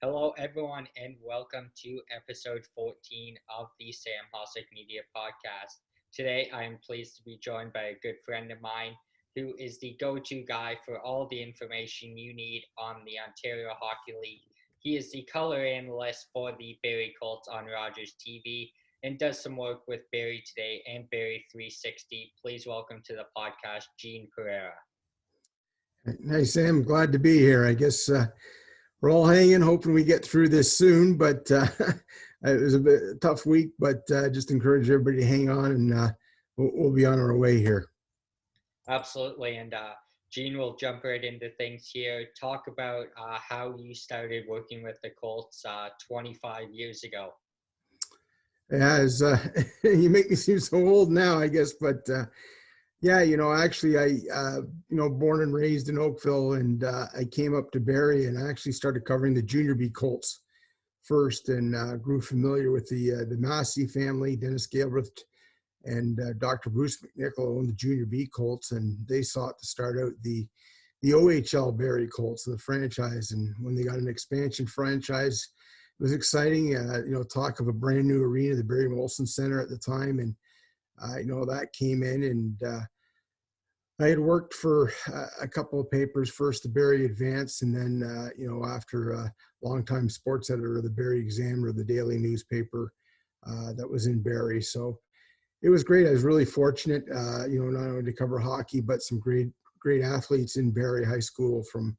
Hello, everyone, and welcome to episode 14 of the Sam Hossack Media Podcast. Today, I am pleased to be joined by a good friend of mine who is the go to guy for all the information you need on the Ontario Hockey League. He is the color analyst for the Barrie Colts on Rogers TV and does some work with Barrie Today and Barrie 360. Please welcome to the podcast, Gene Pereira. Hey, Sam, glad to be here. I guess we're all hanging, hoping we get through this soon, but it was a tough week, but just encourage everybody to hang on and we'll be on our way here. Absolutely. And Gene will jump right into things here. Talk about how you started working with the Colts 25 years ago. Yeah, you make me seem so old now, I guess, but yeah, actually I born and raised in Oakville, and I came up to Barrie and I actually started covering the Junior B Colts first, and grew familiar with the Massey family, Dennis Galbraith and Dr. Bruce McNichol owned the Junior B Colts, and they sought to start out the OHL Barrie Colts, the franchise. And when they got an expansion franchise, it was exciting. Talk of a brand new arena, the Barrie Molson Center at the time, and that came in, and I had worked for a couple of papers, first the Barrie Advance, and then after a longtime sports editor of the Barrie Examiner, the daily newspaper that was in Barrie. So it was great. I was really fortunate, not only to cover hockey, but some great athletes in Barrie High School, from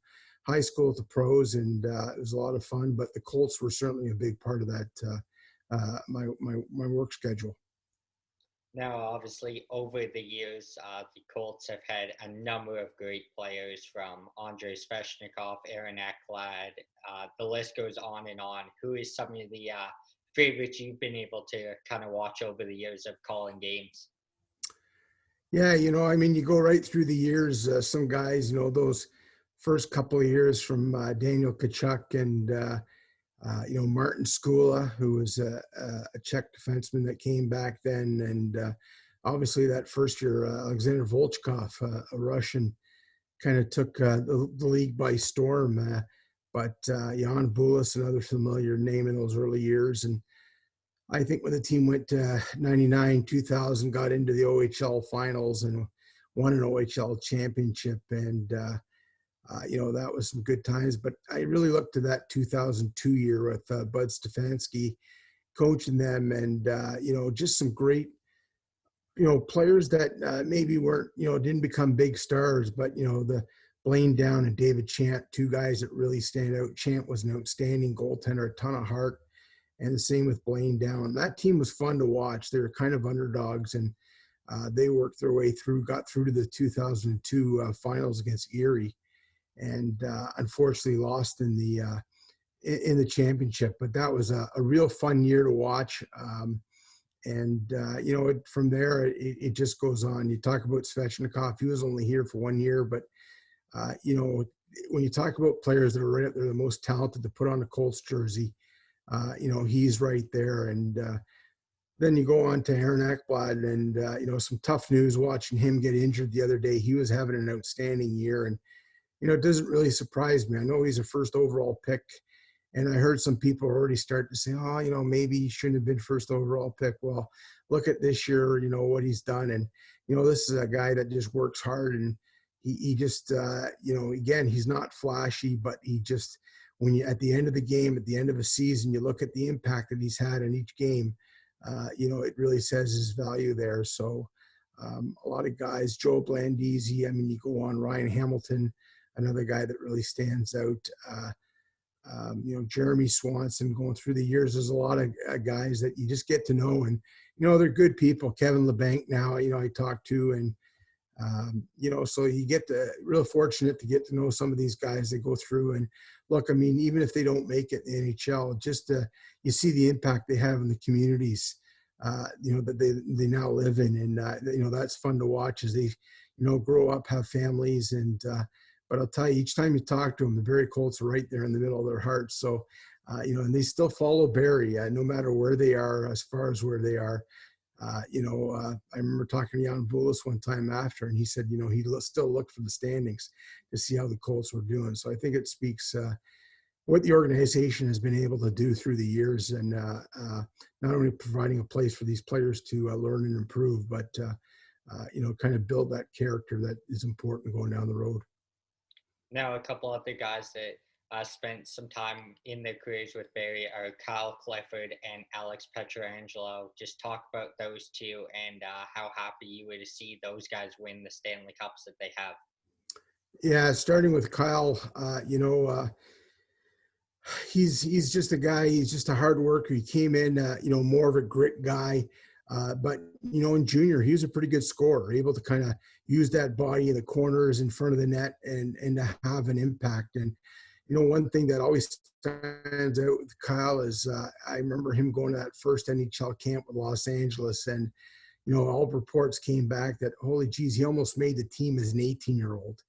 high school to pros, and it was a lot of fun. But the Colts were certainly a big part of that, my work schedule. Now, obviously, over the years, the Colts have had a number of great players, from Andrei Svechnikov, Aaron Ekblad. The list goes on and on. Who is some of the favorites you've been able to kind of watch over the years of calling games? Yeah, you go right through the years. Some guys, those first couple of years, from Daniel Tkachuk and Martin Skula, who was a Czech defenseman that came back then, and obviously that first year, Alexander Volchkov, a Russian, kind of took the league by storm. But Jan Bulis, another familiar name in those early years. And I think when the team went to 99, 2000, got into the OHL finals and won an OHL championship, and that was some good times. But I really looked to that 2002 year with Bud Stefanski coaching them, and just some great players that maybe weren't didn't become big stars, but the Blaine Down and David Chant, two guys that really stand out. Chant was an outstanding goaltender, a ton of heart, and the same with Blaine Down. That team was fun to watch. They were kind of underdogs, and they worked their way through, got through to the 2002 finals against Erie, and unfortunately lost in the championship. But that was a real fun year to watch. From there, it just goes on. You talk about Svechnikov. He was only here for 1 year, but when you talk about players that are right up there, the most talented to put on a Colts jersey, he's right there. And then you go on to Aaron Ekblad, and some tough news watching him get injured the other day. He was having an outstanding year, and it doesn't really surprise me. I know he's a first overall pick, and I heard some people already start to say, maybe he shouldn't have been first overall pick. Well, look at this year, what he's done. And, this is a guy that just works hard, and he just, again, he's not flashy, but he just, when you, at the end of the game, at the end of a season, you look at the impact that he's had in each game, it really says his value there. So a lot of guys, Joe Blandese, you go on, Ryan Hamilton, another guy that really stands out. Jeremy Swanson, going through the years, there's a lot of guys that you just get to know, and they're good people. Kevin LeBanc now, I talk to, and so you get real fortunate to get to know some of these guys that go through. And look, even if they don't make it in the NHL, just you see the impact they have in the communities that they now live in, and that's fun to watch as they grow up, have families. And but I'll tell you, each time you talk to them, the Barrie Colts are right there in the middle of their hearts. So and they still follow Barrie no matter where they are, as far as where they are. I remember talking to Jan Bulis one time after, and he said, he still looked for the standings to see how the Colts were doing. So I think it speaks what the organization has been able to do through the years, and not only providing a place for these players to learn and improve, but kind of build that character that is important going down the road. Now, a couple other guys that spent some time in their careers with Barry are Kyle Clifford and Alex Petrangelo. Just talk about those two and how happy you were to see those guys win the Stanley Cups that they have. Yeah, starting with Kyle, he's just a guy. He's just a hard worker. He came in, more of a grit guy. But in junior, he was a pretty good scorer, able to kind of use that body in the corners in front of the net and to have an impact. And one thing that always stands out with Kyle is I remember him going to that first NHL camp with Los Angeles, and all reports came back that holy geez, he almost made the team as an 18-year-old,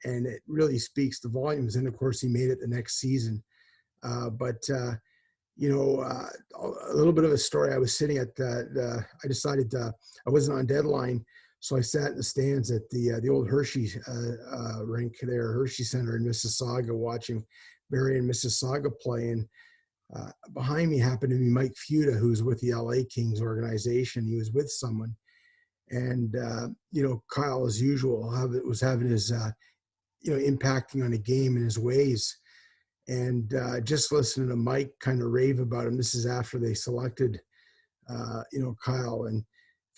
and it really speaks to volumes. And of course, he made it the next season. But a little bit of a story. I was sitting at I decided I wasn't on deadline, so I sat in the stands at the old Hershey rink there, Hershey Center in Mississauga, watching Barrie and Mississauga play. And behind me happened to be Mike Futa, who's with the LA Kings organization. He was with someone, and Kyle, as usual, was having his impacting on the game in his ways. And just listening to Mike kind of rave about him. This is after they selected, Kyle, and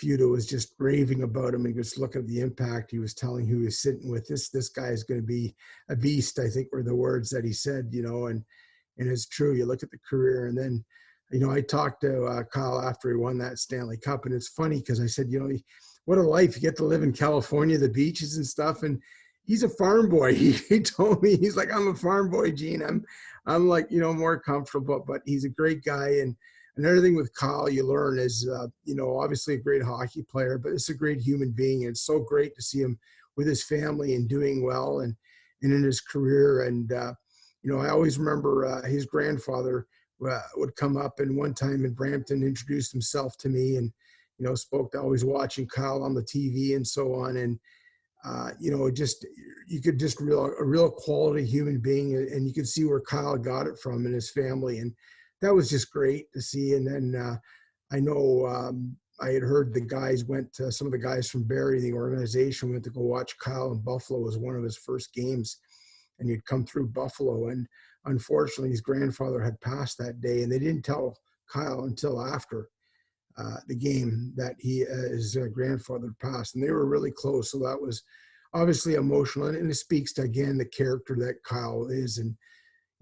Futa was just raving about him and just looking at the impact. He was telling who he was sitting with. This guy is going to be a beast, I think were the words that he said, and it's true. You look at the career, and then, I talked to Kyle after he won that Stanley Cup, and it's funny because I said, what a life. You get to live in California, the beaches and stuff, and he's a farm boy. He told me, he's like, I'm a farm boy, Gene. I'm like, more comfortable, but he's a great guy. And another thing with Kyle you learn is, obviously a great hockey player, but it's a great human being. And it's so great to see him with his family and doing well and in his career. And, I always remember his grandfather would come up, and one time in Brampton introduced himself to me and, spoke to always watching Kyle on the TV and so on. And, you could just a real quality human being, and you could see where Kyle got it from and his family. And that was just great to see. And then I know I had heard some of the guys from Barrie, the organization, went to go watch Kyle in Buffalo as one of his first games. And he'd come through Buffalo. And unfortunately, his grandfather had passed that day, and they didn't tell Kyle until after the game that his grandfather passed, and they were really close. So that was obviously emotional, and it speaks to, again, the character that Kyle is. And,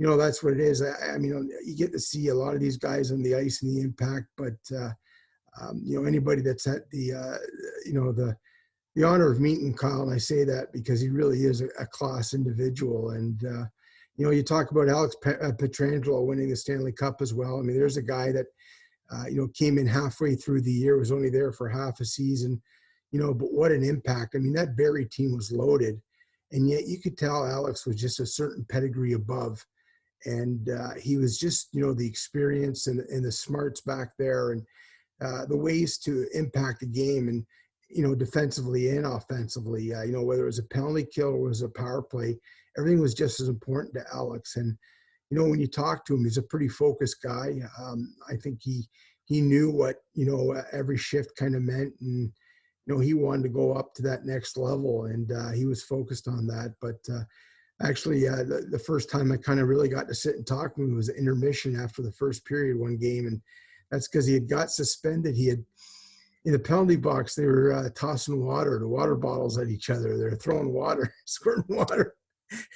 that's what it is. I mean, you get to see a lot of these guys on the ice and the impact, but, anybody that's at the honor of meeting Kyle, and I say that because he really is a class individual. And, you talk about Alex Petrangelo winning the Stanley Cup as well. I mean, there's a guy that, came in halfway through the year, was only there for half a season, but what an impact. I mean, that Barrie team was loaded, and yet you could tell Alex was just a certain pedigree above. And he was just, the experience and the smarts back there, and the ways to impact the game, and, defensively and offensively, whether it was a penalty kill or it was a power play, everything was just as important to Alex. And, when you talk to him, he's a pretty focused guy. I think he knew what, every shift kind of meant, and, he wanted to go up to that next level, and he was focused on that. But actually, the first time I kind of really got to sit and talk to him was intermission after the first period one game, and that's because he had got suspended. He had, in the penalty box, they were tossing the water bottles at each other. They're throwing water, squirting water.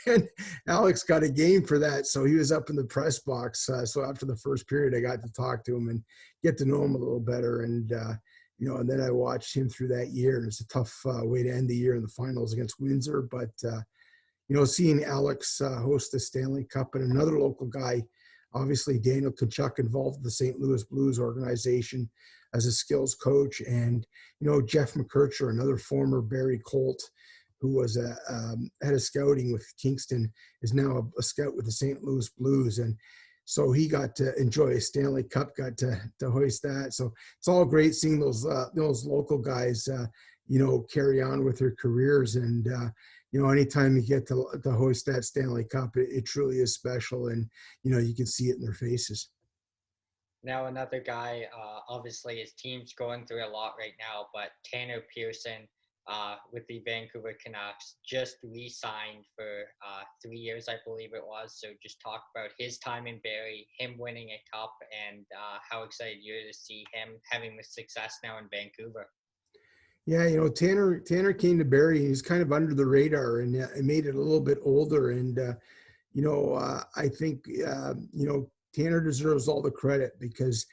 And Alex got a game for that. So he was up in the press box. So after the first period, I got to talk to him and get to know him a little better. And, and then I watched him through that year. And it's a tough way to end the year in the finals against Windsor. But, seeing Alex host the Stanley Cup, and another local guy, obviously Daniel Tkachuk, involved with the St. Louis Blues organization as a skills coach. And, Jeff McKercher, another former Barrie Colt, who was a head of scouting with Kingston, is now a scout with the St. Louis Blues. And so he got to enjoy a Stanley Cup, got to hoist that. So it's all great seeing those local guys, carry on with their careers. And, anytime you get to host that Stanley Cup, it truly is special, and you can see it in their faces. Now, another guy, obviously his team's going through a lot right now, but Tanner Pearson with the Vancouver Canucks just re signed for 3 years, I believe it was. So just talk about his time in Barrie, him winning a cup, and how excited you're to see him having the success now in Vancouver. Yeah, Tanner came to Barrie. He's kind of under the radar, and it made it a little bit older. And I think Tanner deserves all the credit because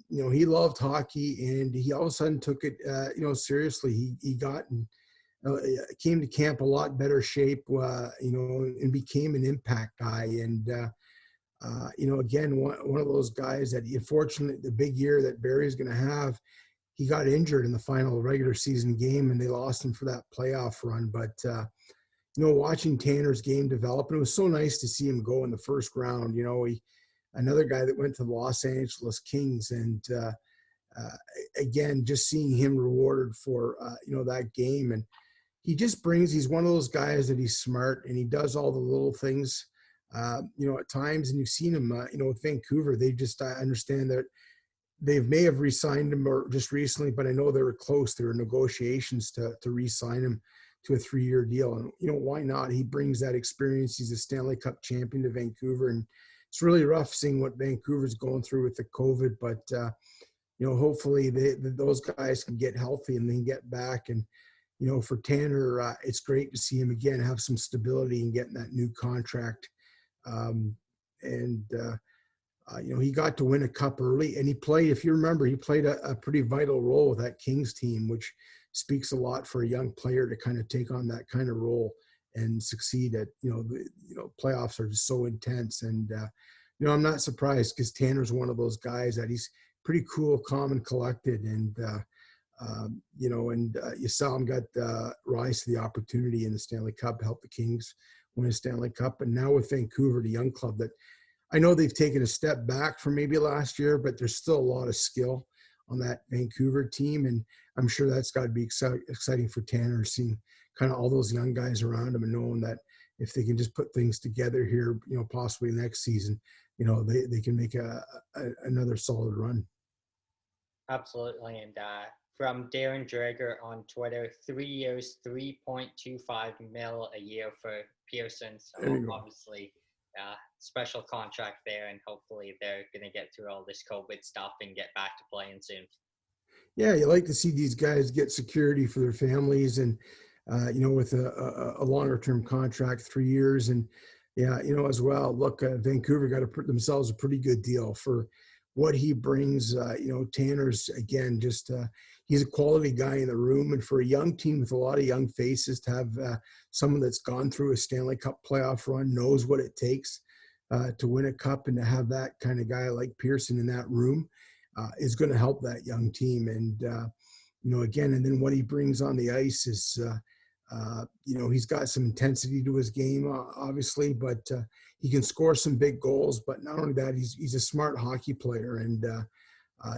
he loved hockey, and he all of a sudden took it seriously. He got and came to camp a lot better shape, and became an impact guy. And again, one of those guys that, unfortunately, the big year that Barrie is going to have, he got injured in the final regular season game, and they lost him for that playoff run. But watching Tanner's game develop, and it was so nice to see him go in the first round. Another guy that went to the Los Angeles Kings, and again, just seeing him rewarded for that game. And he's one of those guys that he's smart, and he does all the little things at times. And you've seen him with Vancouver. They just understand that they may have re-signed him or just recently, but I know they were close. There were negotiations to re-sign him to a 3-year deal. And, why not? He brings that experience. He's a Stanley Cup champion to Vancouver. And it's really rough seeing what Vancouver's going through with the COVID. But, hopefully those guys can get healthy and then get back. And, for Tanner, it's great to see him again have some stability and getting that new contract. He got to win a cup early, and he played, if you remember, he played a pretty vital role with that Kings team, which speaks a lot for a young player to kind of take on that kind of role and succeed at, playoffs are just so intense. And, I'm not surprised because Tanner's one of those guys that he's pretty cool, calm, and collected. And, you saw him rise to the opportunity in the Stanley Cup, help the Kings win a Stanley Cup. And now with Vancouver, the young club that I know they've taken a step back from maybe last year, but there's still a lot of skill on that Vancouver team. And I'm sure that's got to be exciting for Tanner, seeing kind of all those young guys around him and knowing that if they can just put things together here, possibly next season, they can make another solid run. Absolutely. And from Darren Drager on Twitter, 3 years, 3.25 mil a year for Pearson. So obviously, special contract there, and hopefully they're going to get through all this COVID stuff and get back to playing soon. Yeah, you like to see these guys get security for their families, and with a longer term contract, 3 years. And yeah, as well, look, Vancouver got to put themselves a pretty good deal for what he brings. Tanner's, again, just he's a quality guy in the room, and for a young team with a lot of young faces to have someone that's gone through a Stanley Cup playoff run, knows what it takes to win a cup, and to have that kind of guy like Pearson in that room is going to help that young team. And again, and then what he brings on the ice is he's got some intensity to his game, obviously, but he can score some big goals. But not only that, he's a smart hockey player, and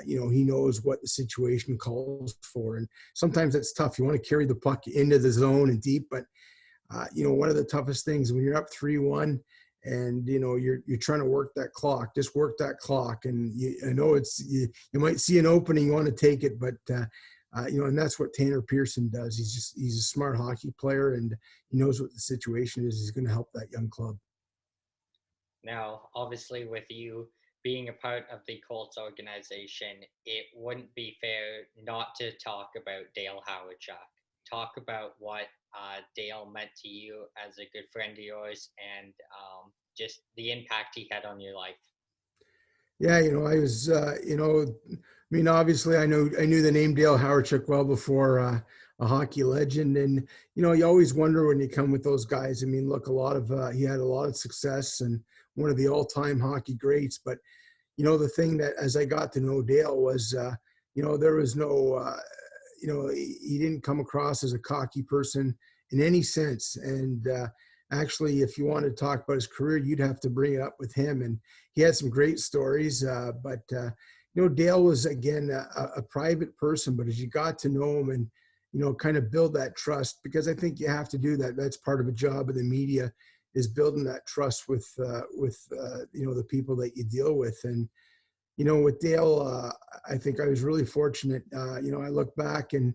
he knows what the situation calls for. And sometimes it's tough. You want to carry the puck into the zone and deep, but one of the toughest things when you're up 3-1 and you're trying to work that clock, just work that clock. And I know you might see an opening, you want to take it, but and that's what Tanner Pearson does. He's a smart hockey player, and he knows what the situation is. He's going to help that young club. Now, obviously, with you being a part of the Colts organization, it wouldn't be fair not to talk about Dale Howardchuk. Talk about what Dale meant to you as a good friend of yours, and just the impact he had on your life. Yeah, I was, obviously I knew the name Dale Howardchuk well before a hockey legend. And, you always wonder when you come with those guys. I mean, look, he had a lot of success and one of the all-time hockey greats. But, the thing that as I got to know Dale was, there was no, he didn't come across as a cocky person in any sense. And actually, if you wanted to talk about his career, you'd have to bring it up with him. And he had some great stories. But Dale was, again, a private person. But as you got to know him, and kind of build that trust, because I think you have to do that. That's part of a job of the media, is building that trust with the people that you deal with. And with Dale, I think I was really fortunate. I look back, and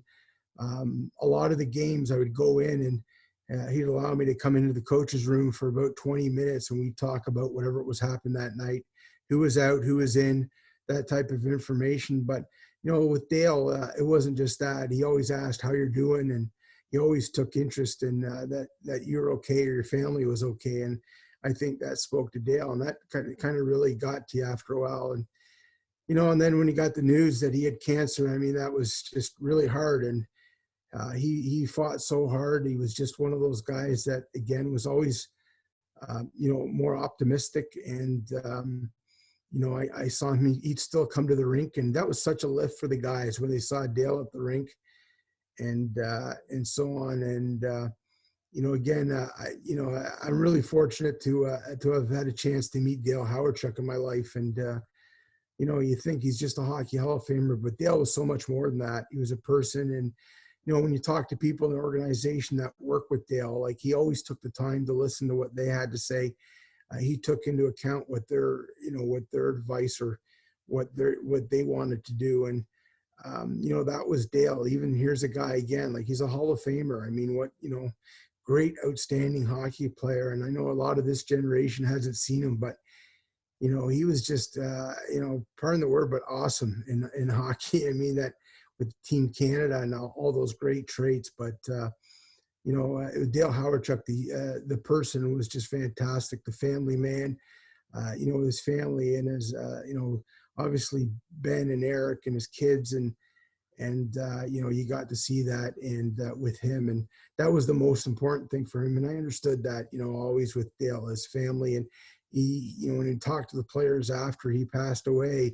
a lot of the games I would go in, and he'd allow me to come into the coach's room for about 20 minutes, and we'd talk about whatever was happening that night, who was out, who was in, that type of information. But with Dale, it wasn't just that. He always asked how you're doing, and he always took interest in that you're okay, or your family was okay. And I think that spoke to Dale, and that kind of really got to you after a while. And and then when he got the news that he had cancer, I mean, that was just really hard. And he fought so hard. He was just one of those guys that, again, was always more optimistic. And I saw him, he'd still come to the rink, and that was such a lift for the guys when they saw Dale at the rink, and so on. And again, I'm really fortunate to have had a chance to meet Dale Howardchuk in my life. And you think he's just a hockey Hall of Famer, but Dale was so much more than that. He was a person. And when you talk to people in the organization that work with Dale, like, he always took the time to listen to what they had to say. He took into account what their advice, or what they wanted to do. And that was Dale. Even here's a guy again, like, he's a Hall of Famer. I mean, great, outstanding hockey player. And I know a lot of this generation hasn't seen him, but he was just pardon the word, but awesome in hockey. I mean, that with Team Canada and all those great traits. But Dale Howardchuk, the person, was just fantastic. The family man, his family, and his obviously Ben and Eric and his kids, and you got to see that, and with him, and that was the most important thing for him. And I understood that, always with Dale, his family. And he, when he talked to the players after he passed away,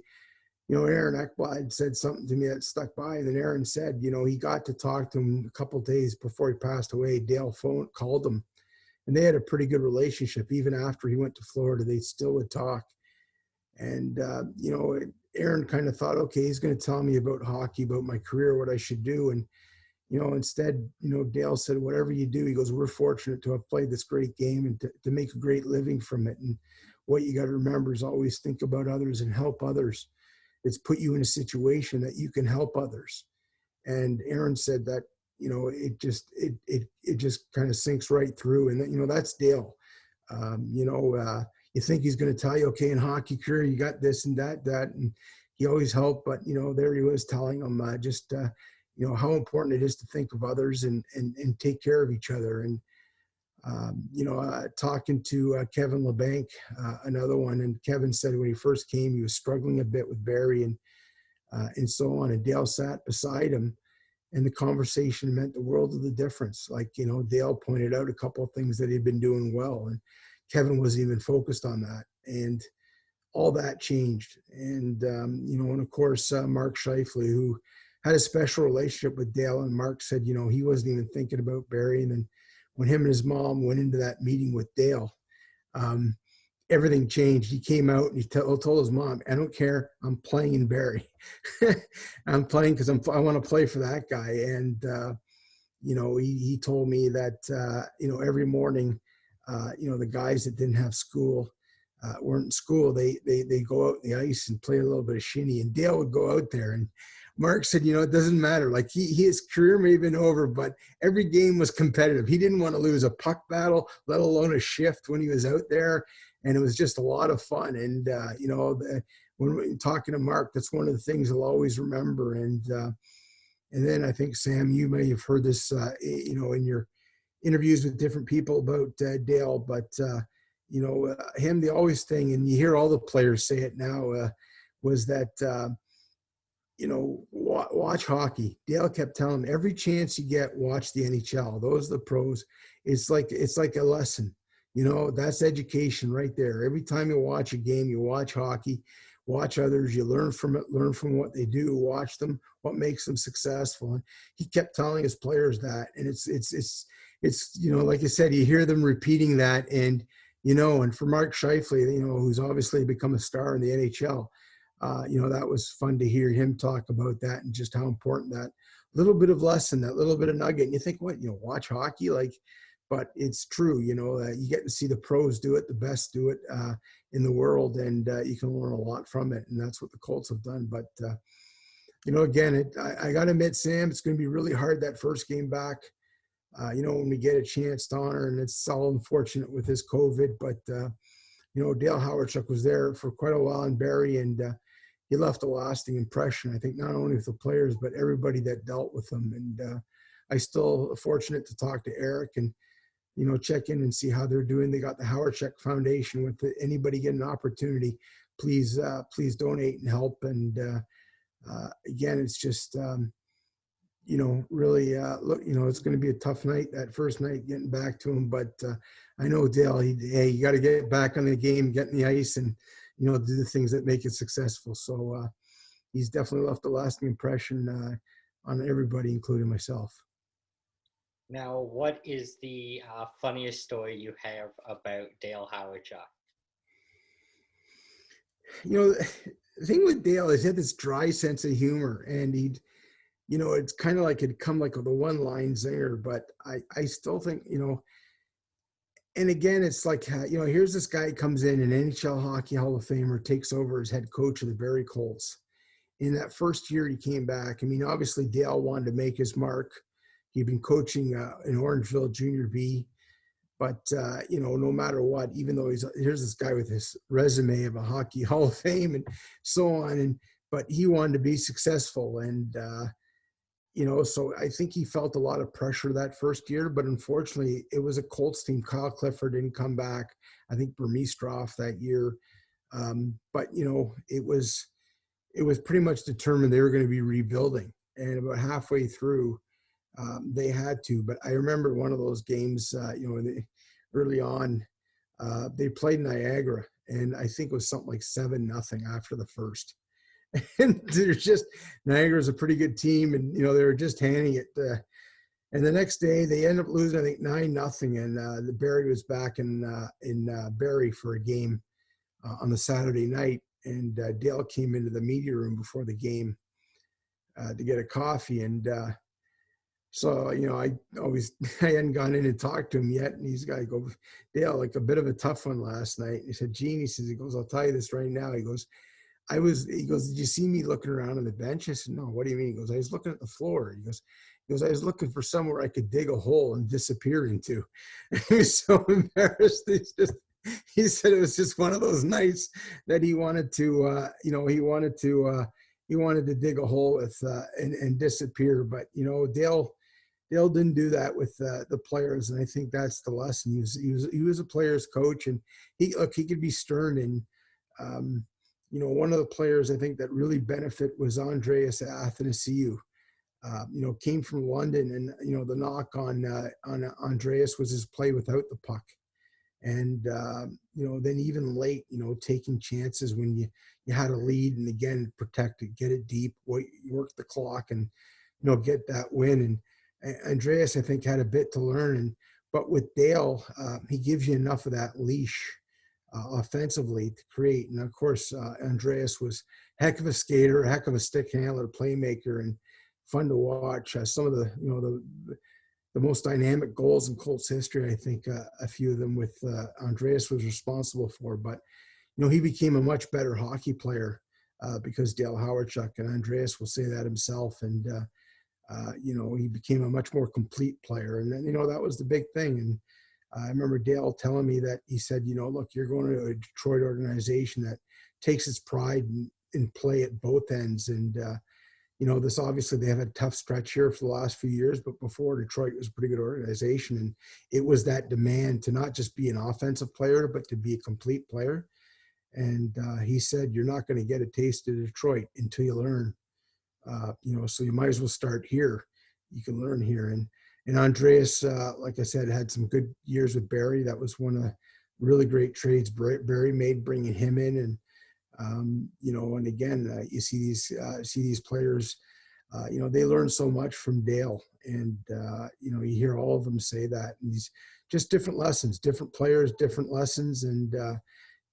Aaron Ekblad said something to me that stuck by. And then Aaron said, he got to talk to him a couple of days before he passed away. Dale called him, and they had a pretty good relationship. Even after he went to Florida, they still would talk. And, Aaron kind of thought, okay, he's going to tell me about hockey, about my career, what I should do. And, instead, Dale said, whatever you do, he goes, we're fortunate to have played this great game, and to make a great living from it. And what you got to remember is always think about others and help others. It's put you in a situation that you can help others. And Aaron said that, it just kind of sinks right through. And that's Dale. You think he's going to tell you, okay, in hockey career, you got this and that, and he always helped. But, there he was telling them how important it is to think of others and take care of each other. And, talking to Kevin LeBanc, another one, and Kevin said when he first came, he was struggling a bit with Barry and so on. And Dale sat beside him, and the conversation meant the world of the difference. Like, Dale pointed out a couple of things that he'd been doing well, and Kevin wasn't even focused on that. And all that changed. And, and of course, Mark Scheifele, who had a special relationship with Dale, and Mark said, he wasn't even thinking about Barry. And then when him and his mom went into that meeting with Dale, everything changed. He came out and he told his mom, I don't care, I'm playing Barry. I'm playing because I want to play for that guy. And, he told me that, every morning, the guys that didn't have school, weren't in school, they go out on the ice and play a little bit of shinny, and Dale would go out there. And Mark said, it doesn't matter. Like, his career may have been over, but every game was competitive. He didn't want to lose a puck battle, let alone a shift when he was out there. And it was just a lot of fun. And, when we're talking to Mark, that's one of the things I'll always remember. And then I think, Sam, you may have heard this, in your interviews with different people about Dale, but, him, the always thing, and you hear all the players say it now, was that, watch hockey. Dale kept telling him, every chance you get, watch the NHL. Those are the pros. It's like a lesson. That's education right there. Every time you watch a game, you watch hockey, watch others, you learn from it, learn from what they do, watch them, what makes them successful. And he kept telling his players that. And it's like I said, you hear them repeating that. And, and for Mark Scheifele, who's obviously become a star in the NHL, that was fun to hear him talk about that, and just how important that little bit of lesson, that little bit of nugget. And you think, what, watch hockey? Like, but it's true, you get to see the pros do it, the best do it in the world, and you can learn a lot from it. And that's what the Colts have done. But, again, I got to admit, Sam, it's going to be really hard that first game back, when we get a chance to honor, and it's all unfortunate with this COVID, but, Dale Howardchuk was there for quite a while in Barrie, and he left a lasting impression, I think, not only with the players, but everybody that dealt with them. And I still fortunate to talk to Eric and, check in and see how they're doing. They got the Howardchuk Foundation. With anybody get an opportunity, please donate and help. And again, it's just, really, look, it's going to be a tough night, that first night getting back to him. But I know Dale, hey, you got to get back on the game, get in the ice, and, do the things that make it successful. So he's definitely left a lasting impression on everybody, including myself. Now, what is the funniest story you have about Dale Howardchuk? The thing with Dale is he had this dry sense of humor, and he'd, it's kind of like it'd come like with a one-line zinger, but I still think, and again, it's like, here's this guy comes in, an NHL Hockey Hall of Famer, takes over as head coach of the Barrie Colts. In that first year he came back, I mean, obviously Dale wanted to make his mark. He'd been coaching in Orangeville Junior B, but, no matter what, even though here's this guy with his resume of a Hockey Hall of Fame and so on, but he wanted to be successful. And, so I think he felt a lot of pressure that first year, but unfortunately it was a Colts team. Kyle Clifford didn't come back. I think Burmeister that year. But, it was pretty much determined they were going to be rebuilding. And about halfway through, they had to. But I remember one of those games, early on, they played Niagara, and I think it was something like 7-0 after the first. And there's just, Niagara's a pretty good team, and they were just handing it. And the next day they ended up losing, I think 9-0, and the Barrie was back in Barrie for a game on the Saturday night, and Dale came into the media room before the game to get a coffee, and so I hadn't gone in and talked to him yet, and he's got to go, Dale, like a bit of a tough one last night. And he said, Gene, he goes, I'll tell you this right now. He goes, did you see me looking around on the bench? I said, no, what do you mean? He goes, I was looking at the floor. He goes, I was looking for somewhere I could dig a hole and disappear into. He was so embarrassed. He said it was just one of those nights that he wanted to, he wanted to dig a hole with and disappear. But, Dale didn't do that with the players. And I think that's the lesson. He was a player's coach, and he could be stern. And, one of the players I think that really benefit was Andreas Athanasiou. Came from London, and the knock on Andreas was his play without the puck, and then even late, taking chances when you had a lead, and again protect it, get it deep, work the clock, and get that win. And Andreas, I think, had a bit to learn, but with Dale, he gives you enough of that leash offensively to create. And of course, Andreas was a heck of a skater, a heck of a stick handler, playmaker, and fun to watch. Some of the most dynamic goals in Colts history, I think a few of them with Andreas was responsible for. But, he became a much better hockey player because Dale Howardchuk, and Andreas will say that himself. And, he became a much more complete player. And then, that was the big thing. And I remember Dale telling me that he said, look, you're going to a Detroit organization that takes its pride in play at both ends. And, this obviously they have a tough stretch here for the last few years, but before, Detroit was a pretty good organization. And it was that demand to not just be an offensive player, but to be a complete player. And he said, you're not going to get a taste of Detroit until you learn, so you might as well start here. You can learn here. And Andreas, like I said, had some good years with Barrie. That was one of the really great trades Barrie made, bringing him in. And, and again, you see these players, they learn so much from Dale. And, you hear all of them say that. And these just different lessons, different players, different lessons. And,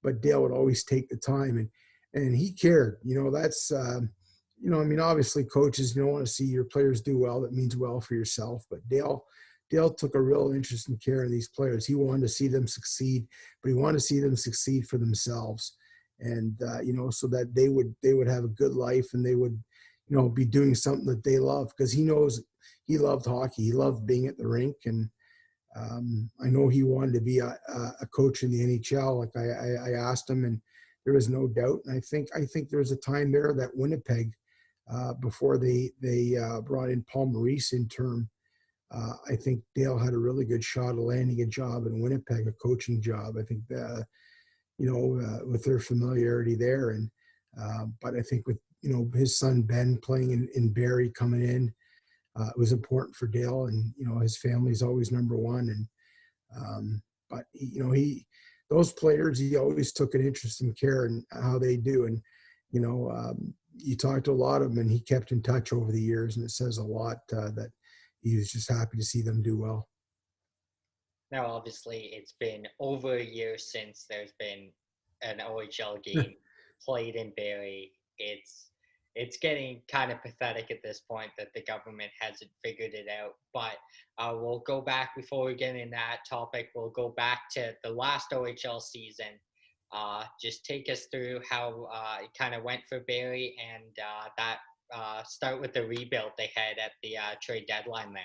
but Dale would always take the time. And he cared. That's, I mean, obviously coaches, want to see your players do well. That means well for yourself. But Dale took a real interest and care in these players. He wanted to see them succeed, but he wanted to see them succeed for themselves, and so that they would have a good life, and they would, be doing something that they love, because he knows he loved hockey. He loved being at the rink, and I know he wanted to be a coach in the NHL. Like I asked him, and there was no doubt. And I think there was a time there that Winnipeg, before they brought in Paul Maurice in term, I think Dale had a really good shot of landing a job in Winnipeg, a coaching job. I think with their familiarity there, and but I think with his son Ben playing in Barrie coming in, it was important for Dale, and his family's always number one. And but he those players, he always took an interest and care in how they do. And you talked to a lot of them, and he kept in touch over the years, and it says a lot that he was just happy to see them do well. Now, obviously, it's been over a year since there's been an OHL game played in Barrie. It's getting kind of pathetic at this point that the government hasn't figured it out. But we'll go back, before we get in that topic, we'll go back to the last OHL season. Just take us through how it kind of went for Barrie, and start with the rebuild they had at the trade deadline there.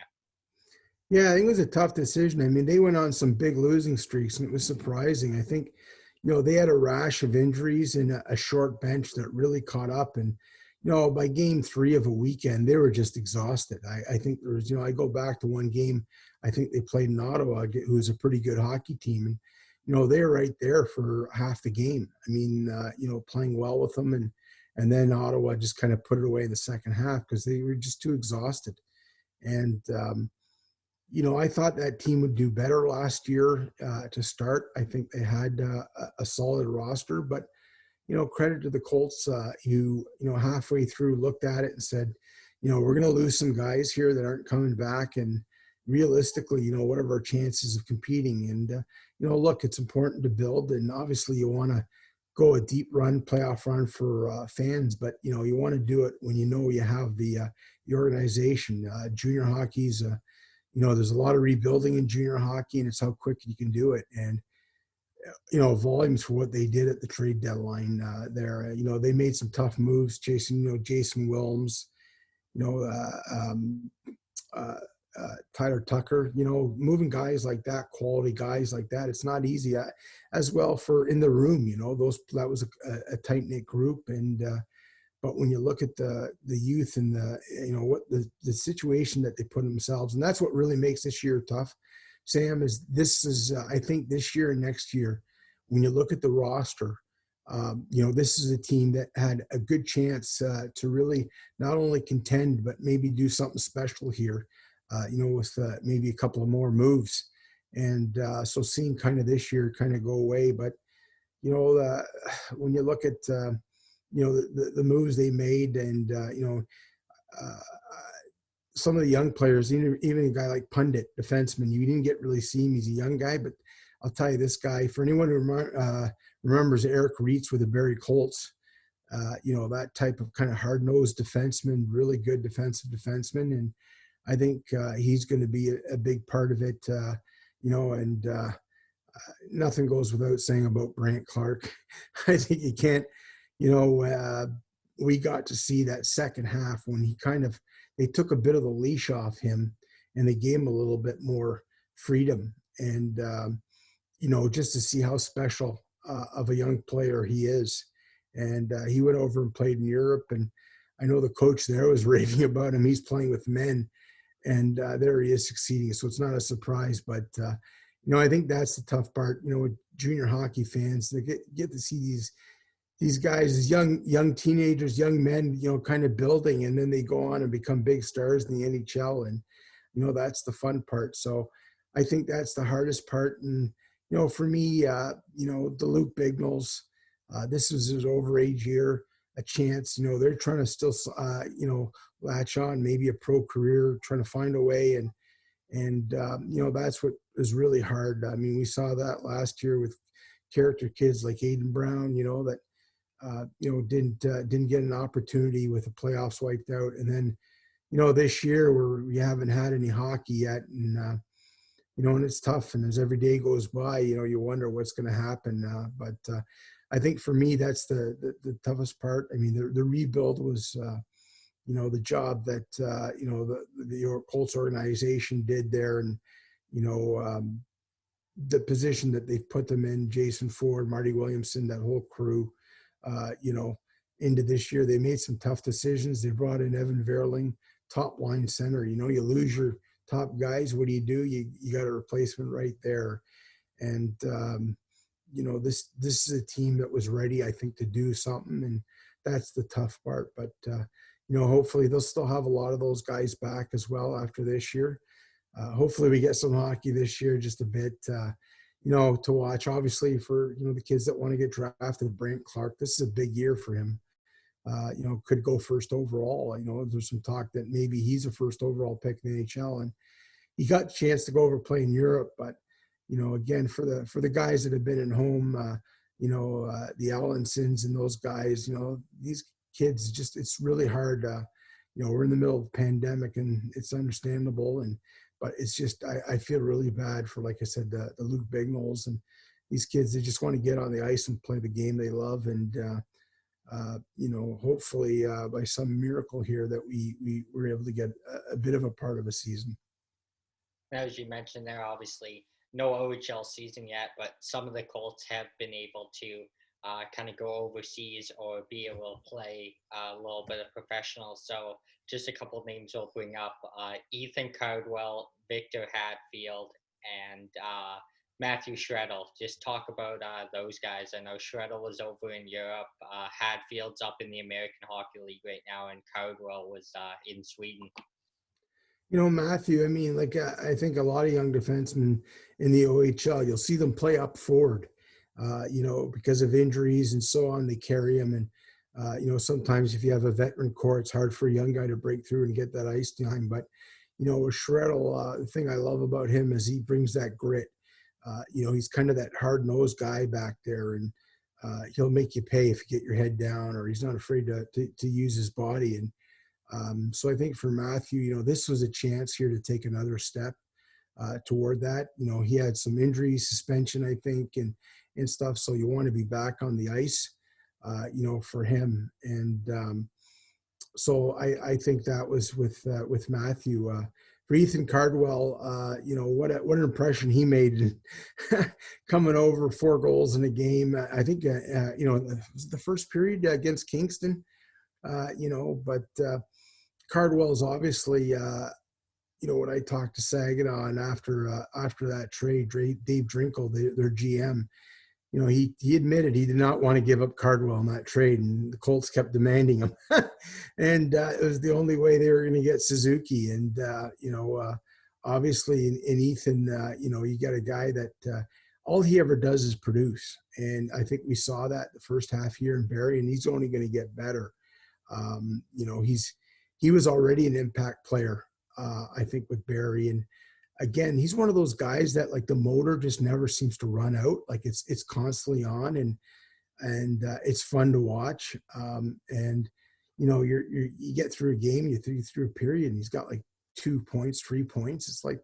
Yeah, I think it was a tough decision. I mean, they went on some big losing streaks, and it was surprising. I think, they had a rash of injuries and a short bench that really caught up. And, by game 3 of a weekend, they were just exhausted. I think there was, I go back to one game, I think they played in Ottawa, who's a pretty good hockey team. And, they were right there for half the game. I mean, playing well with them. And then Ottawa just kind of put it away in the second half because they were just too exhausted. And, I thought that team would do better last year to start. I think they had a solid roster, but, credit to the Colts, who, halfway through looked at it and said, we're going to lose some guys here that aren't coming back. And realistically, what are our chances of competing? And, look, it's important to build. And obviously you want to go a deep run, playoff run for fans, but, you want to do it when you have the organization. Junior hockey's there's a lot of rebuilding in junior hockey, and it's how quick you can do it. And, volumes for what they did at the trade deadline there. They made some tough moves, Jason Wilms, Tyler Tucker, moving guys like that, quality guys like that. It's not easy as well for in the room, that was a tight knit group. And, but when you look at the youth and what the situation that they put themselves, and that's what really makes this year tough, Sam, is I think this year and next year, when you look at the roster, this is a team that had a good chance to really not only contend, but maybe do something special here, with maybe a couple of more moves. And so seeing kind of this year kind of go away, but, when you look at, the moves they made, and some of the young players, even a guy like Pundit, defenseman, you didn't get really see him. He's a young guy, but I'll tell you, this guy, for anyone who remembers Eric Reitz with the Barrie Colts, that type of kind of hard-nosed defenseman, really good defensive defenseman, and I think he's going to be a big part of it, and nothing goes without saying about Brant Clark. I think you can't, we got to see that second half when they took a bit of the leash off him, and they gave him a little bit more freedom. And, just to see how special of a young player he is. And he went over and played in Europe, and I know the coach there was raving about him. He's playing with men, and there he is succeeding. So it's not a surprise, but, I think that's the tough part, with junior hockey fans, they get to see these guys, these young teenagers, young men, kind of building, and then they go on and become big stars in the NHL. And, that's the fun part. So I think that's the hardest part. And, for me, the Luke Bignells, this was his overage year, a chance, they're trying to still, latch on, maybe a pro career, trying to find a way. And that's what is really hard. I mean, we saw that last year with character kids like Aiden Brown, that, didn't get an opportunity with the playoffs wiped out. And then, this year we haven't had any hockey yet. And, and it's tough. And as every day goes by, you wonder what's going to happen. But I think for me, that's the toughest part. I mean, the rebuild was, the job that, the Colts organization did there. And, you know, um, the position that they've put them in, Jason Ford, Marty Williamson, that whole crew, uh, you know, into this year. They made some tough decisions. They brought in Evan Verling, top line center. You lose your top guys. What do? You got a replacement right there. And, this is a team that was ready, I think, to do something. And that's the tough part. But, hopefully they'll still have a lot of those guys back as well after this year. Hopefully we get some hockey this year, just a bit, to watch. Obviously for, the kids that want to get drafted, Brant Clark, this is a big year for him. Could go first overall. There's some talk that maybe he's a first overall pick in the NHL, and he got a chance to go over play in Europe. But, again, for the guys that have been at home, the Allensons and those guys, these kids, just, it's really hard. We're in the middle of a pandemic, and it's understandable. But it's just, I feel really bad for, like I said, the Luke Bignols and these kids. They just want to get on the ice and play the game they love. And, hopefully by some miracle here that we were able to get a bit of a part of a season. As you mentioned, there obviously no OHL season yet, but some of the Colts have been able to kind of go overseas or be able to play a little bit of professional. So just a couple of names we'll bring up: Ethan Cardwell, Victor Hatfield, and Matthew Shreddle. Just talk about those guys. I know Shreddle was over in Europe. Hatfield's up in the American Hockey League right now, and Cardwell was in Sweden. Matthew, I mean, like, I think a lot of young defensemen in the OHL, you'll see them play up forward, because of injuries and so on. They carry them. And, sometimes if you have a veteran core, it's hard for a young guy to break through and get that ice time. But, with Shreddle, the thing I love about him is he brings that grit. He's kind of that hard-nosed guy back there, and he'll make you pay if you get your head down, or he's not afraid to use his body. And so I think for Matthew, this was a chance here to take another step toward that. He had some injury, suspension, I think, and stuff. So you want to be back on the ice, for him. And so I think that was with Matthew. For Ethan Cardwell, what an impression he made coming over, 4 goals in a game. I think, the first period against Kingston, but Cardwell is obviously, when I talked to Saginaw and after that trade, Dave Drinkle, their GM, he admitted he did not want to give up Cardwell in that trade, and the Colts kept demanding him. And it was the only way they were going to get Suzuki. And, obviously in Ethan, you got a guy that all he ever does is produce. And I think we saw that the first half here in Barrie, and he's only going to get better. He was already an impact player, I think, with Barrie. And again, he's one of those guys that, like, the motor just never seems to run out. Like, it's constantly on, and it's fun to watch. And you get through a game, you through a period, and he's got like 2 points, 3 points. It's like,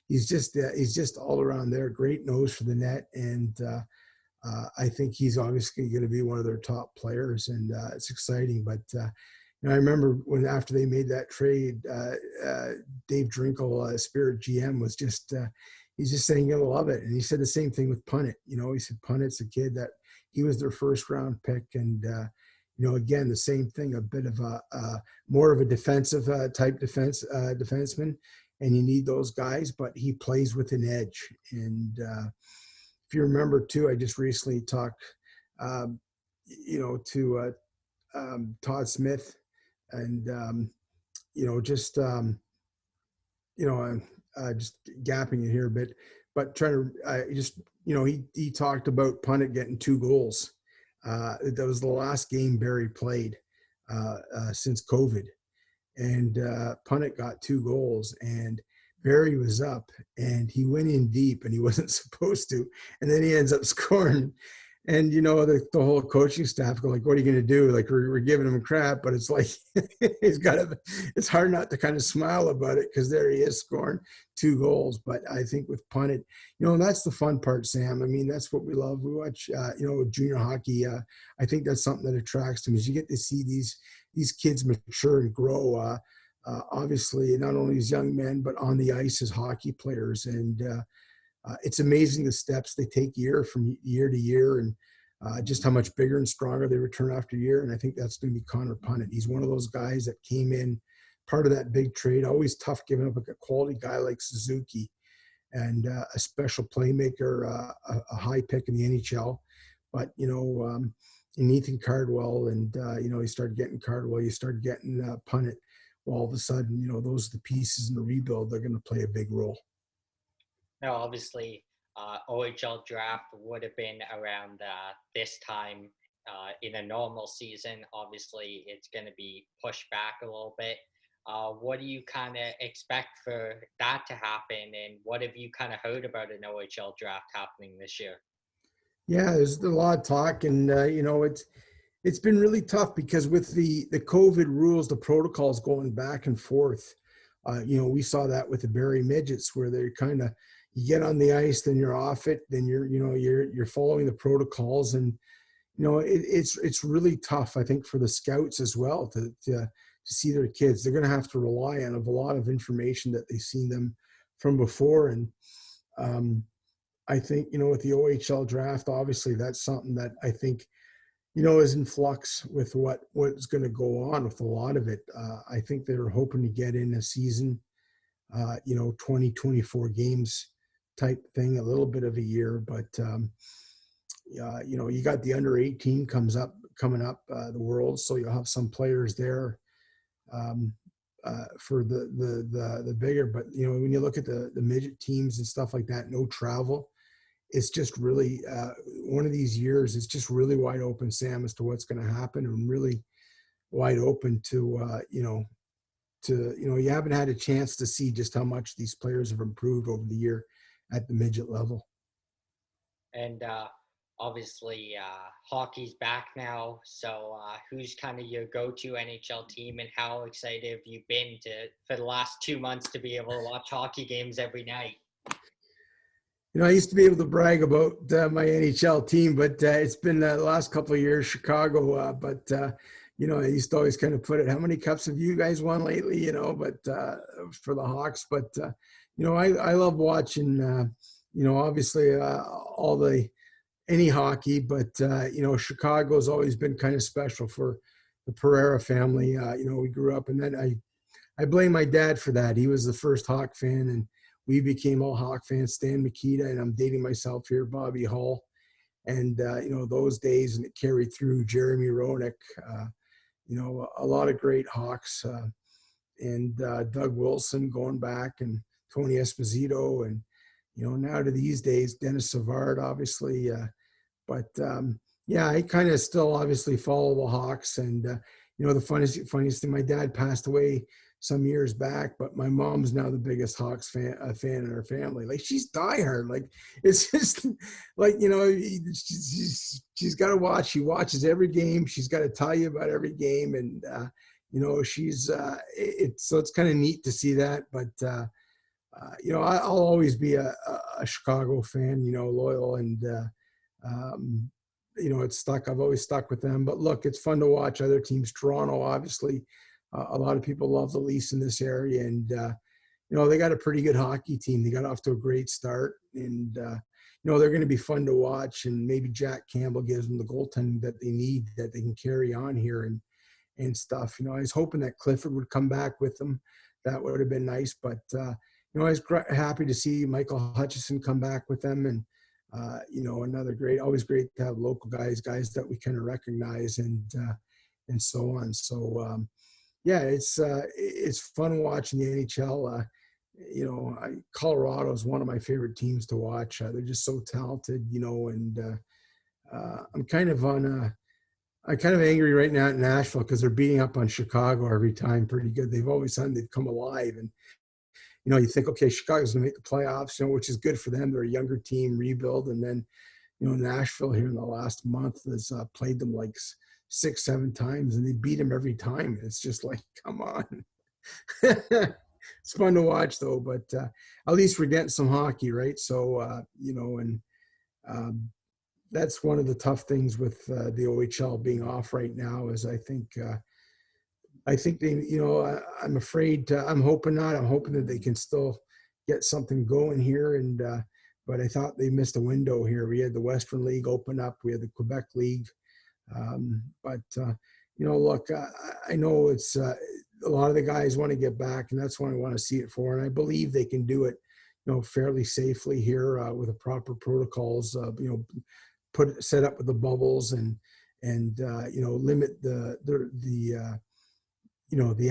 he's just all around there. Great nose for the net, and I think he's obviously going to be one of their top players, and it's exciting. But I remember when after they made that trade, Dave Drinkle, Spirit GM, was just he's just saying you're gonna love it, and he said the same thing with Punnett. He said Punnett's a kid that he was their first round pick, and again, the same thing, a bit of a more of a defensive type defenseman, and you need those guys, but he plays with an edge. And if you remember too, I just recently talked, to Todd Smith, and I'm just gapping it here a bit, but trying to he talked about Punnett getting 2 goals. That was the last game Barrie played since COVID, and Punnett got 2 goals, and Barrie was up, and he went in deep, and he wasn't supposed to, and then he ends up scoring. And the whole coaching staff go like, "What are you going to do?" Like we're giving him crap, but it's like he's got to. It's hard not to kind of smile about it because there he is scoring 2 goals. But I think with punted, and that's the fun part, Sam. I mean, that's what we love. We watch, junior hockey. I think that's something that attracts them is you get to see these kids mature and grow. Obviously, not only as young men, but on the ice as hockey players, and it's amazing the steps they take from year to year, and just how much bigger and stronger they return after year. And I think that's going to be Connor Punnett. He's one of those guys that came in part of that big trade. Always tough giving up a quality guy like Suzuki and a special playmaker, a high pick in the NHL. But in Ethan Cardwell, and you started getting Cardwell, you started getting Punnett. Well, all of a sudden, those are the pieces in the rebuild. They're going to play a big role. Now, obviously, OHL draft would have been around this time in a normal season. Obviously, it's going to be pushed back a little bit. What do you kind of expect for that to happen, and what have you kind of heard about an OHL draft happening this year? Yeah, there's a lot of talk, and it's been really tough because with the COVID rules, the protocols going back and forth. We saw that with the Barrie Midgets, where they're kind of you get on the ice, then you're off it, then you're following the protocols, and it's really tough. I think for the scouts as well to see their kids. They're going to have to rely on a lot of information that they've seen them from before, and I think with the OHL draft, obviously that's something that I think is in flux with what's going to go on with a lot of it. I think they're hoping to get in a season, 20, 24 games type thing, a little bit of a year, but you got the under 18 coming up, the World, so you'll have some players there for the bigger. But when you look at the midget teams and stuff like that, no travel. It's just really one of these years. It's just really wide open, Sam, as to what's going to happen, and really wide open to you haven't had a chance to see just how much these players have improved over the year at the midget level. And obviously, hockey's back now. So, who's kind of your go-to NHL team, and how excited have you been for the last 2 months to be able to watch hockey games every night? I used to be able to brag about my NHL team, but it's been the last couple of years, Chicago. But I used to always kind of put it, how many cups have you guys won lately? But for the Hawks. But, I love watching, obviously any hockey, but, Chicago's always been kind of special for the Pereira family. We grew up, and then I blame my dad for that. He was the first Hawk fan, and we became all Hawk fans. Stan Mikita, and I'm dating myself here, Bobby Hull, and those days, and it carried through. Jeremy Roenick, a lot of great Hawks, and Doug Wilson going back, and Tony Esposito, and now to these days, Dennis Savard, obviously. But yeah, I kind of still obviously follow the Hawks, and the funniest thing, my dad passed away some years back, but my mom's now the biggest Hawks fan in her family. Like, she's diehard. Like, it's just like, she's got to watch. She watches every game. She's got to tell you about every game. And, she's, so it's kind of neat to see that. But, I'll always be a Chicago fan, loyal, and, it's stuck. I've always stuck with them. But look, it's fun to watch other teams. Toronto, obviously, a lot of people love the Leafs in this area, and they got a pretty good hockey team. They got off to a great start, and they're going to be fun to watch. And maybe Jack Campbell gives them the goaltending that they need, that they can carry on here and stuff. I was hoping that Clifford would come back with them. That would have been nice. But I was happy to see Michael Hutchison come back with them, and another always great to have local guys that we kind of recognize, and so on. So. Yeah, it's fun watching the NHL. Colorado is one of my favorite teams to watch. They're just so talented, and I'm kind of angry right now at Nashville because they're beating up on Chicago every time pretty good. They've always done. They've come alive, and you think, okay, Chicago's going to make the playoffs, which is good for them. They're a younger team, rebuild, and then Nashville here in the last month has played them like 6, 7 times, and they beat them every time. It's just like, come on. It's fun to watch though, but at least we're getting some hockey, right? So, and um, that's one of the tough things with the OHL being off right now is I think they, I'm afraid, I'm hoping not. I'm hoping that they can still get something going here. But I thought they missed a window here. We had the Western League open up. We had the Quebec League. Look, I know it's a lot of the guys want to get back, and that's what I want to see it for. And I believe they can do it, fairly safely here with the proper protocols. Set up with the bubbles and limit the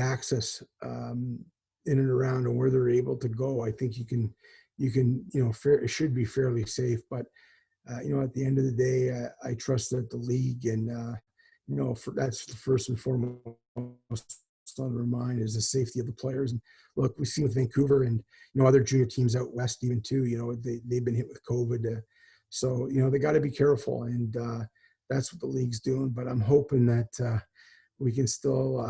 access in and around and where they're able to go. I think it should be fairly safe. But at the end of the day, I trust that the league and that's the first and foremost on their mind is the safety of the players. And look, we've seen with Vancouver and other junior teams out west even too. They've been hit with COVID, so they got to be careful, and that's what the league's doing. But I'm hoping that we can still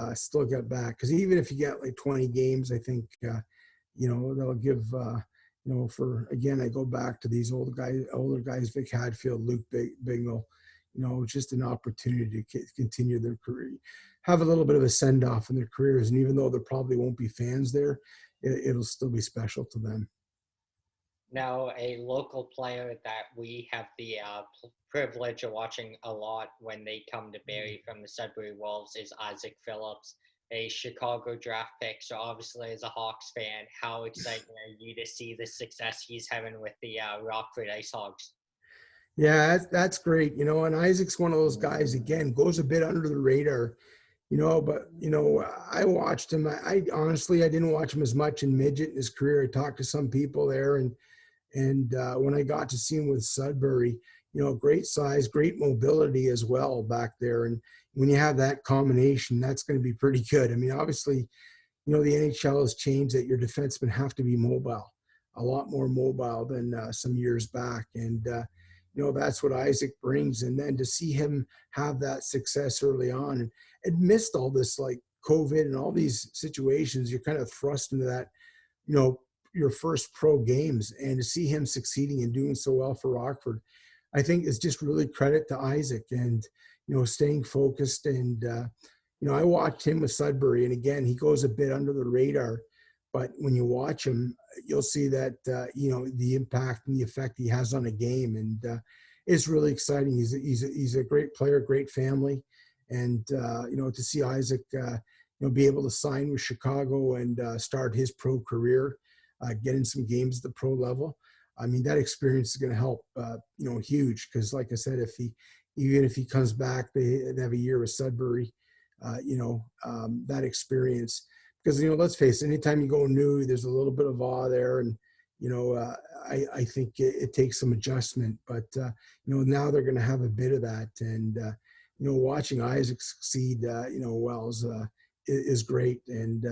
get back, because even if you get like 20 games, I think they'll give I go back to these older guys, Vic Hadfield, Luke Bignell, just an opportunity to continue their career, have a little bit of a send off in their careers, and even though there probably won't be fans there, it'll still be special to them. Now, a local player that we have the privilege of watching a lot when they come to Barrie from the Sudbury Wolves is Isaac Phillips, a Chicago draft pick. So obviously, as a Hawks fan, how exciting are you to see the success he's having with the Rockford Ice Hogs? Yeah, that's great. And Isaac's one of those guys, again, goes a bit under the radar, but I watched him. I honestly, I didn't watch him as much in midget in his career. I talked to some people there, and when I got to see him with Sudbury, great size, great mobility as well back there. And when you have that combination, that's going to be pretty good. I mean, obviously, the NHL has changed that your defensemen have to be mobile, a lot more mobile than some years back. And, that's what Isaac brings. And then to see him have that success early on and missed all this like COVID and all these situations, you're kind of thrust into that, your first pro games, and to see him succeeding and doing so well for Rockford, I think is just really credit to Isaac and, staying focused. And, I watched him with Sudbury, and again, he goes a bit under the radar, but when you watch him, you'll see that, the impact and the effect he has on a game. And it's really exciting. He's a great player, great family. And, to see Isaac, be able to sign with Chicago and start his pro career, get in some games at the pro level. I mean, that experience is going to help, huge. Because like I said, even if he comes back, they have a year with Sudbury, that experience. Because, let's face it, anytime you go new, there's a little bit of awe there. And, I think it takes some adjustment. But, now they're going to have a bit of that. And, watching Isaac succeed, is great. And,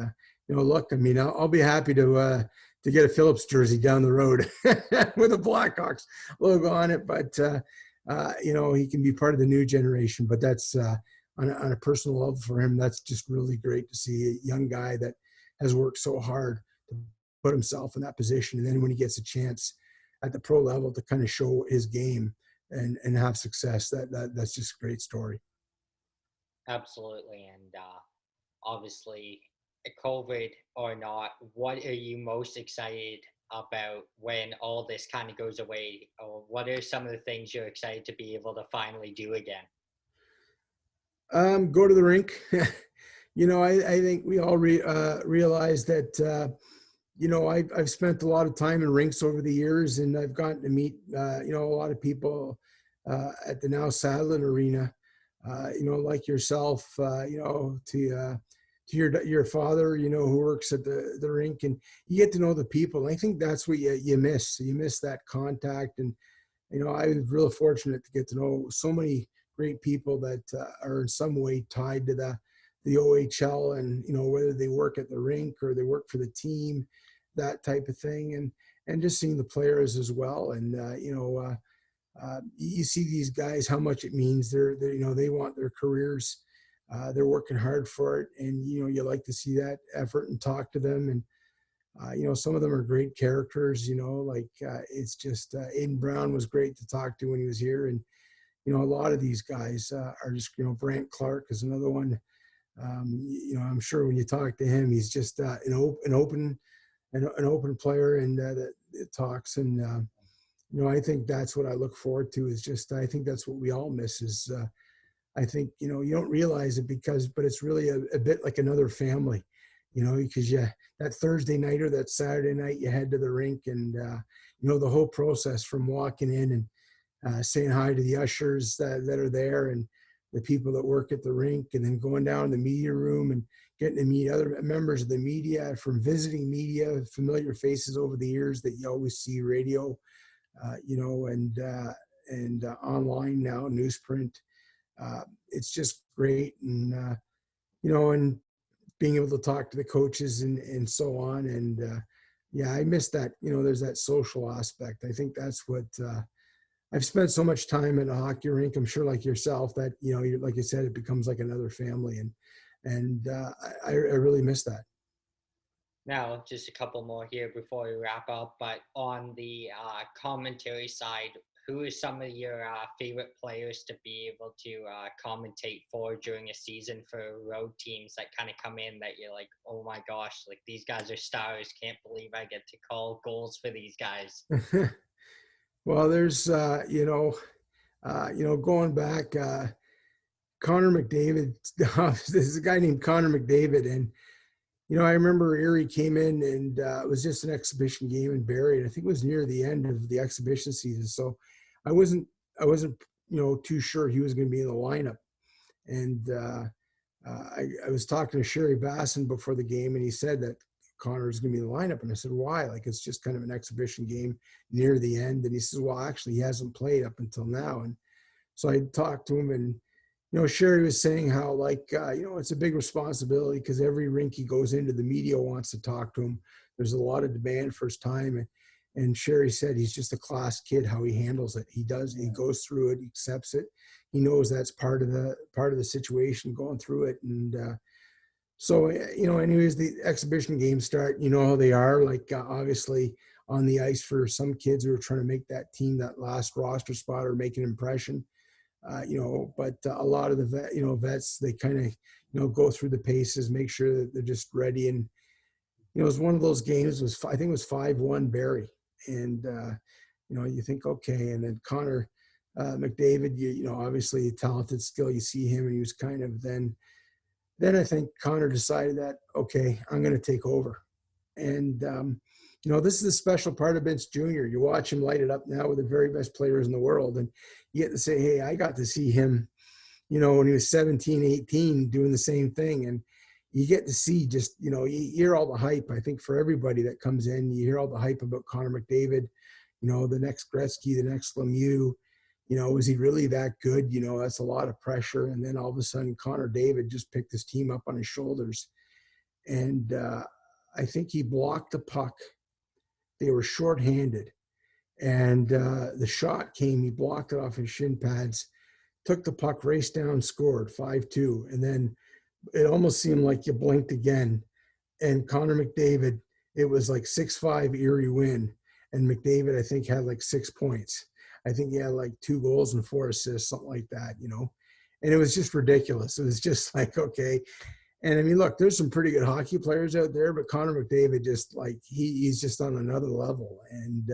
look, I mean, I'll be happy to get a Phillips jersey down the road with a Blackhawks logo on it. But, he can be part of the new generation. But that's on a personal level for him, that's just really great to see a young guy that has worked so hard to put himself in that position. And then when he gets a chance at the pro level to kind of show his game and have success, that's just a great story. Absolutely. And obviously, COVID or not, what are you most excited about when all this kind of goes away? Or what are some of the things you're excited to be able to finally do again? Go to the rink. I think we all realize that, I've spent a lot of time in rinks over the years, and I've gotten to meet, a lot of people at the now Sadlin Arena, like yourself, to your father, who works at the rink, and you get to know the people. And I think that's what you miss. You miss that contact. And, I was real fortunate to get to know so many great people that are in some way tied to the OHL, and, whether they work at the rink or they work for the team, that type of thing. And just seeing the players as well. And, You see these guys, how much it means. They're you know, they want their careers. They're working hard for it, and you know, you like to see that effort and talk to them. And you know, some of them are great characters. You know, like it's just Aiden Brown was great to talk to when he was here, and you know, a lot of these guys are just, you know, Brant Clark is another one. You know, I'm sure when you talk to him, he's just an open player, and that talks. And you know, I think that's what I look forward to. Is just, I think that's what we all miss. Is I think, you know, you don't realize it but it's really a bit like another family, you know, because that Thursday night or that Saturday night, you head to the rink, and you know, the whole process from walking in and saying hi to the ushers that are there, and the people that work at the rink, and then going down to the media room and getting to meet other members of the media, from visiting media, familiar faces over the years that you always see radio, you know, and online now, newsprint. It's just great. And, you know, and being able to talk to the coaches and so on. And yeah, I miss that. You know, there's that social aspect. I think that's what I've spent so much time at a hockey rink. I'm sure, like yourself, that, you know, like you said, it becomes like another family. And I really miss that. Now, just a couple more here before we wrap up. But on the commentary side, who are some of your favorite players to be able to commentate for during a season for road teams that kind of come in that you're like, oh my gosh, like these guys are stars. Can't believe I get to call goals for these guys. Well, there's, you know, going back, Connor McDavid, there's a guy named Connor McDavid. And, you know, I remember Erie came in, and it was just an exhibition game in Barrie. And I think it was near the end of the exhibition season. So I wasn't, you know, too sure he was going to be in the lineup. And I was talking to Sherry Basson before the game, and he said that Connor is going to be in the lineup. And I said, why? Like, it's just kind of an exhibition game near the end. And he says, well, actually, he hasn't played up until now. And so I talked to him, and you know, Sherry was saying how, like, you know, it's a big responsibility because every rink he goes into, the media wants to talk to him. There's a lot of demand for his time. And Sherry said he's just a class kid, how he handles it. He goes through it, he accepts it. He knows that's part of the situation, going through it. And so, you know, anyways, the exhibition games start, you know how they are, like, obviously on the ice for some kids who are trying to make that team, that last roster spot, or make an impression. You know, but a lot of the vets, they kind of, you know, go through the paces, make sure that they're just ready. And you know, it was one of those games. I think it was 5-1 Barrie, and you know, you think, okay. And then Connor McDavid, you know, obviously a talented skill. You see him, and he was kind of then I think Connor decided that, okay, I'm going to take over. And you know, this is the special part of Vince Jr. You watch him light it up now with the very best players in the world, and you get to say, hey, I got to see him, you know, when he was 17, 18, doing the same thing. And you get to see, just, you know, you hear all the hype. I think for everybody that comes in, you hear all the hype about Connor McDavid, you know, the next Gretzky, the next Lemieux. You know, is he really that good? You know, that's a lot of pressure. And then all of a sudden, Connor David just picked his team up on his shoulders. And I think he blocked the puck. They were shorthanded. And the shot came, he blocked it off his shin pads, took the puck, raced down, scored 5-2. And then it almost seemed like you blinked again. And Connor McDavid, it was like 6-5 Erie win. And McDavid, I think, had like 6 points. I think he had like 2 goals and 4 assists, something like that, you know. And it was just ridiculous. It was just like, okay. And I mean, look, there's some pretty good hockey players out there, but Connor McDavid, just like, he's just on another level. And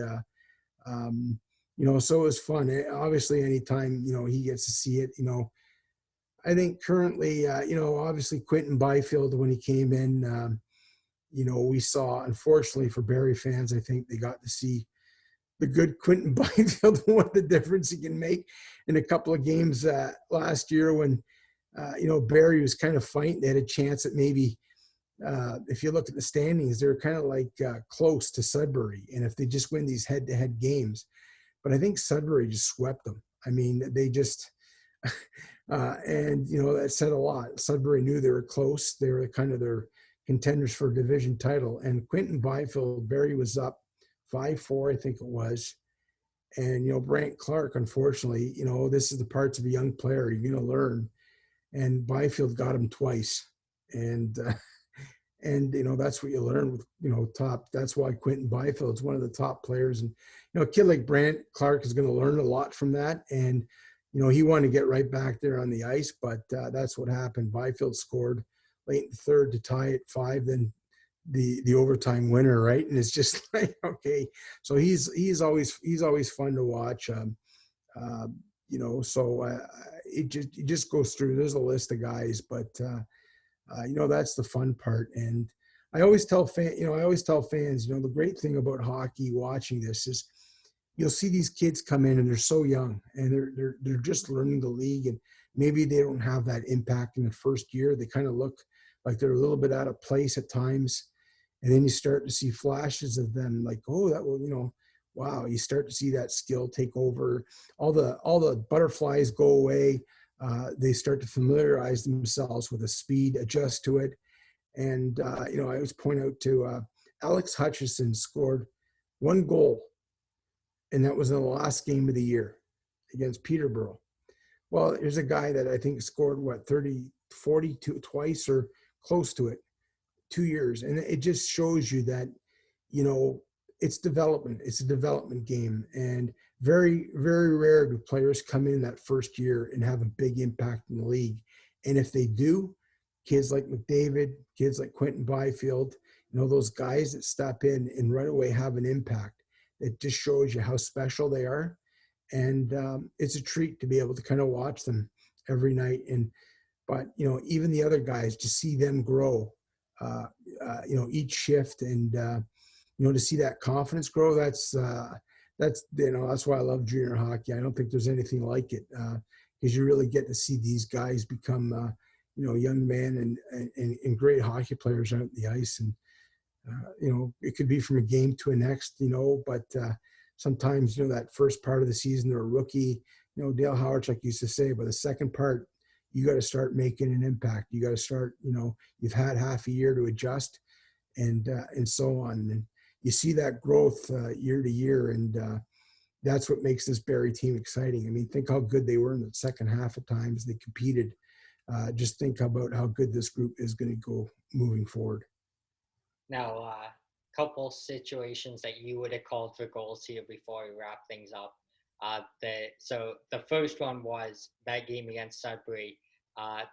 you know, so it was fun. Obviously, anytime, you know, he gets to see it, you know, I think currently, you know, obviously Quentin Byfield, when he came in, you know, we saw, unfortunately for Barrie fans, I think they got to see the good Quentin Byfield, what the difference he can make in a couple of games last year when, you know, Barrie was kind of fighting. They had a chance at maybe, if you look at the standings, they're kind of like close to Sudbury. And if they just win these head-to-head games, but I think Sudbury just swept them. I mean, they just, and, you know, that said a lot. Sudbury knew they were close. They were kind of their contenders for a division title. And Quentin Byfield, Barrie was up 5-4, I think it was. And, Brant Clark, unfortunately, this is the parts of a young player you're going to learn. And Byfield got him twice. And that's what you learn with top. That's why Quentin Byfield's one of the top players, and a kid like Brant Clark is going to learn a lot from that. And he wanted to get right back there on the ice, but that's what happened. Byfield scored late in the third to tie it 5, then the overtime winner, right? And it's just like, okay, so he's always fun to watch. Uh, so it just goes through. There's a list of guys, but that's the fun part. And I always tell fans, the great thing about hockey watching this is you'll see these kids come in and they're so young and they're just learning the league, and maybe they don't have that impact in the first year. They kind of look like they're a little bit out of place at times. And then you start to see flashes of them like, oh, that will, wow, you start to see that skill take over. All the butterflies go away. They start to familiarize themselves with the speed, adjust to it. And, I always point out to Alex Hutchison scored one goal, and that was in the last game of the year against Peterborough. Well, here's a guy that I think scored, 30, 42 twice or close to it, 2 years. And it just shows you that, you know, it's development. It's a development game. And very, very rare do players come in that first year and have a big impact in the league. And if they do, kids like McDavid, kids like Quentin Byfield, those guys that step in and right away have an impact. It just shows you how special they are. And it's a treat to be able to kind of watch them every night. But even the other guys, to see them grow, each shift, and to see that confidence grow, that's why I love junior hockey. I don't think there's anything like it, because you really get to see these guys become young men and great hockey players out on the ice. And it could be from a game to a next, but sometimes, that first part of the season, they're a rookie. Dale Howard used to say, but the second part, you got to start making an impact. You got to start, you've had half a year to adjust, and so on. And you see that growth year to year, and that's what makes this Barrie team exciting. I mean, think how good they were in the second half at times. They competed. Just think about how good this group is going to go moving forward. Now, couple situations that you would have called for goals here before we wrap things up. So the first one was that game against Sudbury.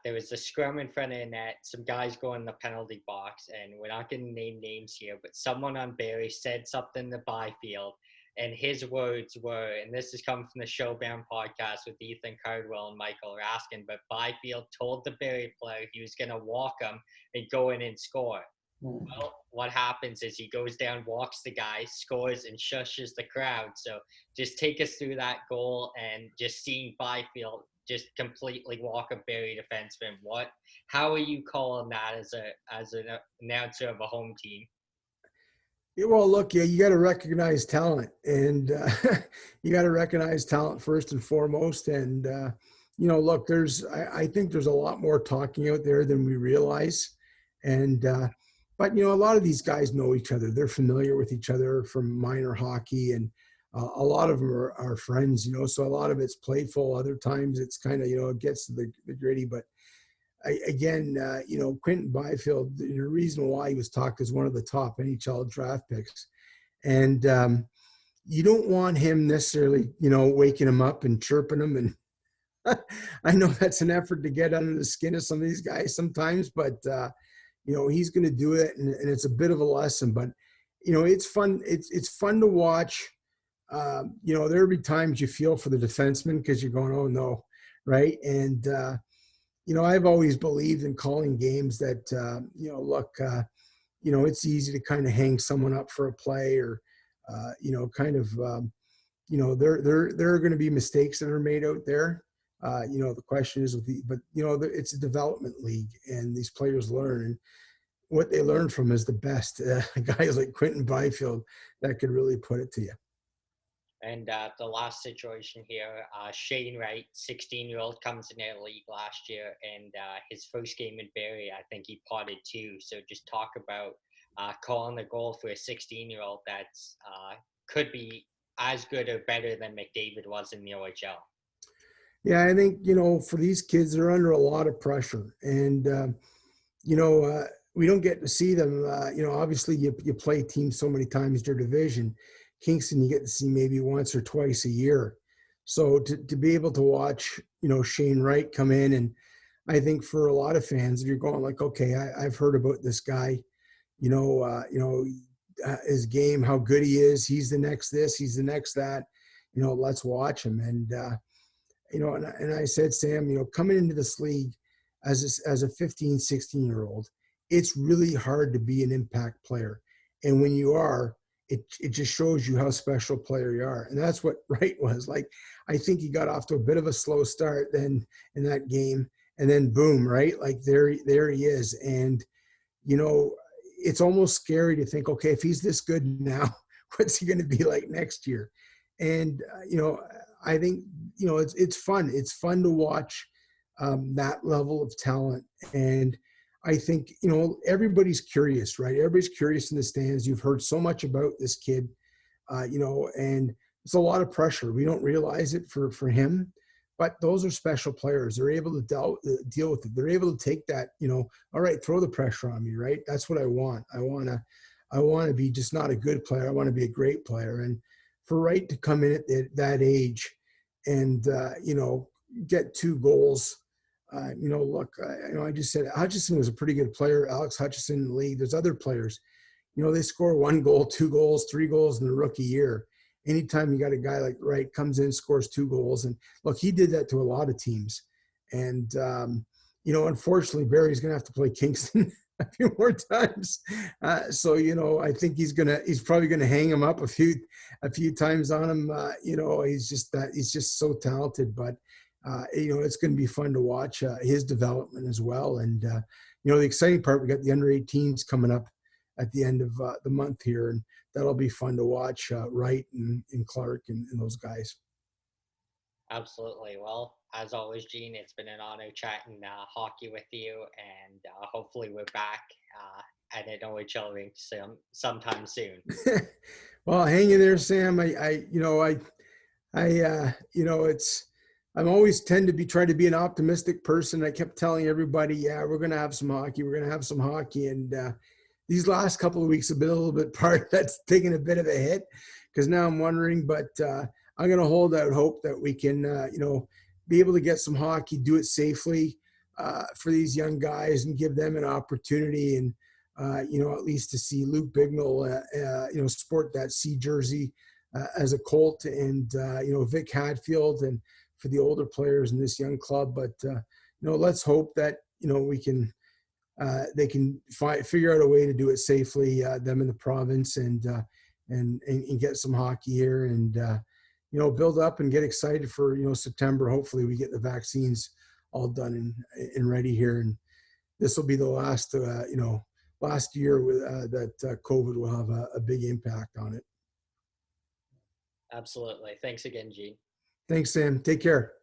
There was a scrum in front of the net. Some guys go in the penalty box, and we're not going to name names here, but someone on Barrie said something to Byfield, and his words were, and this is coming from the Showbound podcast with Ethan Cardwell and Michael Raskin, but Byfield told the Barrie player he was going to walk him and go in and score. Well, what happens is he goes down, walks the guy, scores, and shushes the crowd. So just take us through that goal and just seeing Byfield just completely walk a Barrie defenseman. How are you calling that as an announcer of a home team? Yeah, well, look, yeah, you got to recognize talent, and you got to recognize talent first and foremost. And look, I think there's a lot more talking out there than we realize. And but a lot of these guys know each other. They're familiar with each other from minor hockey, and a lot of them are friends. So a lot of it's playful. Other times it's kind of it gets to the gritty. But again, Quentin Byfield, the reason why he was talked as one of the top NHL draft picks. And you don't want him necessarily, waking him up and chirping him. And I know that's an effort to get under the skin of some of these guys sometimes, but, he's going to do it. And it's a bit of a lesson. But, it's fun. It's fun to watch. There'll be times you feel for the defenseman because you're going, oh, no, right? And, I've always believed in calling games that, look, it's easy to kind of hang someone up for a play, or, there are going to be mistakes that are made out there. The question is, it's a development league, and these players learn, and what they learn from is the best. Guys like Quentin Byfield that could really put it to you. And the last situation here, Shane Wright, 16-year-old, comes in the league last year, and his first game in Barrie, I think he potted too. So just talk about calling the goal for a 16-year-old that's could be as good or better than McDavid was in the OHL. Yeah, I think, for these kids, they're under a lot of pressure. And, you know, uh, we don't get to see them. Obviously, you play teams so many times in your division. Kingston, you get to see maybe once or twice a year. So to be able to watch, Shane Wright come in, and I think for a lot of fans, if you're going like, okay, I've heard about this guy, his game, how good he is. He's the next this, he's the next that. Let's watch him. And and I said, Sam, coming into this league as a 15, 16-year-old, it's really hard to be an impact player. And when you are, it just shows you how special a player you are. And that's what Wright was. Like, I think he got off to a bit of a slow start then in that game. And then boom, right? Like there he is. And, it's almost scary to think, okay, if he's this good now, what's he going to be like next year? And, I think, it's fun. It's fun to watch that level of talent. And I think, everybody's curious, right? Everybody's curious in the stands. You've heard so much about this kid, and it's a lot of pressure. We don't realize it for him, but those are special players. They're able to deal with it. They're able to take that, all right, throw the pressure on me, right? That's what I want. I want to be just not a good player. I want to be a great player. And for Wright to come in at that age and, get 2 goals, look, I just said Hutchison was a pretty good player. Alex Hutchison in the league. There's other players, they score 1 goal, 2 goals, 3 goals in the rookie year. Anytime you got a guy like Wright comes in, scores 2 goals. And look, he did that to a lot of teams. And, unfortunately, Barry's going to have to play Kingston a few more times. So, I think he's probably going to hang him up a few times on him. He's just so talented, but, it's going to be fun to watch his development as well. And, the exciting part, we got the under 18s coming up at the end of the month here. And that'll be fun to watch Wright and Clark and those guys. Absolutely. Well, as always, Gene, it's been an honor chatting hockey with you, and hopefully we're back at an OHL rink sometime soon. Well, hang in there, Sam. I'm always tend to try to be an optimistic person. I kept telling everybody, yeah, we're going to have some hockey. We're going to have some hockey. And these last couple of weeks have been a little bit that's taken a bit of a hit, because now I'm wondering, but I'm going to hold out hope that we can, be able to get some hockey, do it safely for these young guys and give them an opportunity. And, at least to see Luke Bignell, sport that C jersey as a Colt, and, Vic Hadfield, and for the older players in this young club. But, let's hope that, we can, they can figure out a way to do it safely, them in the province, and get some hockey here, and, build up and get excited for, September. Hopefully we get the vaccines all done and ready here. And this will be the last, last year with that COVID will have a big impact on it. Absolutely. Thanks again, Gene. Thanks, Sam. Take care.